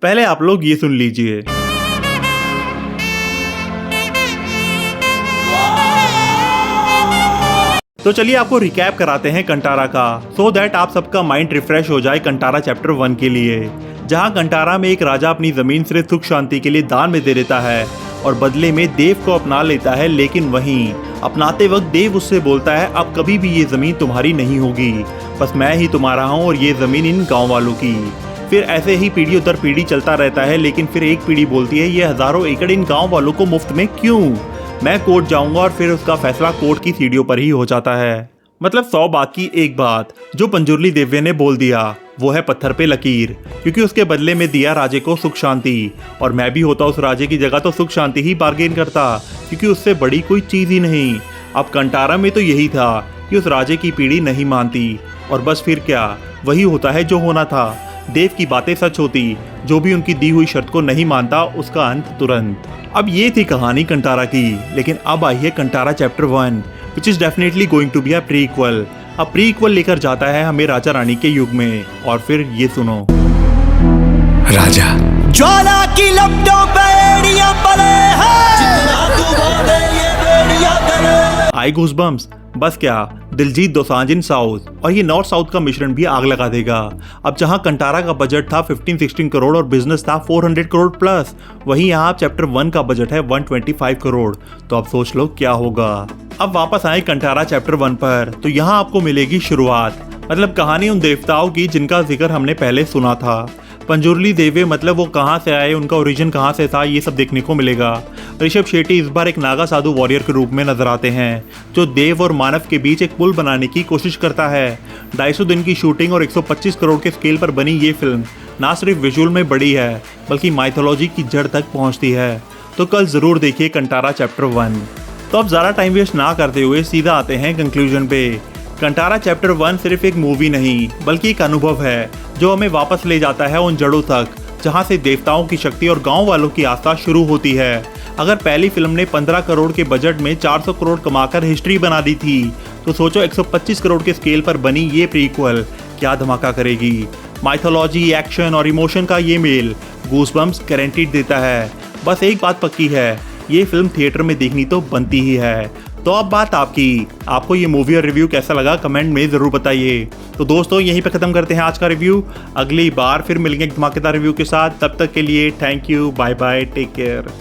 पहले आप लोग ये सुन लीजिए। तो चलिए आपको रिकैप कराते हैं कंटारा का, सो दैट आप सबका माइंड रिफ्रेश हो जाए कंटारा चैप्टर 1 के लिए। जहां कंटारा में एक राजा अपनी जमीन सिर्फ सुख शांति के लिए दान में दे देता है और बदले में देव को अपना लेता है, लेकिन वहीं अपनाते वक्त देव उससे बोलता है अब कभी भी ये जमीन तुम्हारी नहीं होगी, बस मैं ही तुम्हारा हूँ और ये जमीन इन गाँव वालों की। फिर ऐसे ही पीढ़ी दर पीढ़ी चलता रहता है, लेकिन फिर एक पीढ़ी बोलती है ये हजारों एकड़ इन गाँव वालों को मुफ्त में क्यों, मैं कोर्ट जाऊंगा, और फिर उसका फैसला कोर्ट की सीढ़ियों पर ही हो जाता है। मतलब 100 बात की एक बात जो पंजुर्ली देव्य ने बोल दिया वो है पत्थर पे लकीर, क्योंकि उसके बदले में दिया राजे को सुख शांति, और मैं भी होता उस राजे की जगह तो सुख शांति ही बार्गेन करता, क्योंकि उससे बड़ी कोई चीज ही नहीं। अब कंटारा में तो यही था कि उस राजे की पीढ़ी नहीं मानती, और बस फिर क्या, वही होता है जो होना था। देव की बातें सच होती, जो भी उनकी दी हुई शर्त को नहीं मानता उसका अंत तुरंत। अब ये थी कहानी कंटारा की, लेकिन अब आई है Kantara chapter 1 which is definitely going to be a prequel. अब प्रीक्वल लेकर जाता है हमें राजा रानी के युग में, और फिर ये सुनो। राजा ज्वाला की लपटों पे एड़ियां पले हैं, जितना तू भागे ये बेड़ियां करे। आई गूज़बम्प्स, बस क्या, दिलजीत दोसांझ इन साउथ, और ये नॉर्थ साउथ का मिश्रण भी आग लगा देगा। अब जहां कंटारा का बजट था 15-16 करोड़ और बिजनेस था 400 करोड़ प्लस, वहीं यहाँ चैप्टर 1 का बजट है 125 करोड़। तो अब सोच लो क्या होगा। अब वापस आए कंटारा चैप्टर 1 पर, तो यहाँ आपको मिलेगी शुरुआत, मतलब कहानी उन देवताओं की जिनका जिक्र हमने पहले सुना था। पंजुर्ली देवे मतलब वो कहाँ से आए, उनका ओरिजिन कहाँ से था, ये सब देखने को मिलेगा। ऋषभ शेट्टी इस बार एक नागा साधु वॉरियर के रूप में नजर आते हैं, जो देव और मानव के बीच एक पुल बनाने की कोशिश करता है। 250 दिन की शूटिंग और 125 करोड़ के स्केल पर बनी ये फिल्म ना सिर्फ विजुअल में बड़ी है, बल्कि माइथोलॉजी की जड़ तक पहुँचती है। तो कल जरूर देखिए कंटारा चैप्टर 1। तो अब ज़्यादा टाइम वेस्ट ना करते हुए सीधा आते हैं कंक्लूजन पे। कंटारा चैप्टर 1 सिर्फ एक मूवी नहीं, बल्कि एक अनुभव है जो हमें वापस ले जाता है उन जड़ों तक जहां से देवताओं की शक्ति और गांव वालों की आस्था शुरू होती है। अगर पहली फिल्म ने 15 करोड़ के बजट में 400 करोड़ कमाकर हिस्ट्री बना दी थी, तो सोचो 125 करोड़ के स्केल पर बनी ये प्रीक्वल क्या धमाका करेगी। माइथोलॉजी, एक्शन और इमोशन का ये मेल गूज़बम्प्स गारंटीड देता है। बस एक बात पक्की है, ये फिल्म थिएटर में देखनी तो बनती ही है। तो अब बात आपकी, आपको ये मूवी और रिव्यू कैसा लगा कमेंट में ज़रूर बताइए। तो दोस्तों यहीं पे ख़त्म करते हैं आज का रिव्यू, अगली बार फिर मिलेंगे एक धमाकेदार रिव्यू के साथ। तब तक के लिए thank you, bye bye, take care.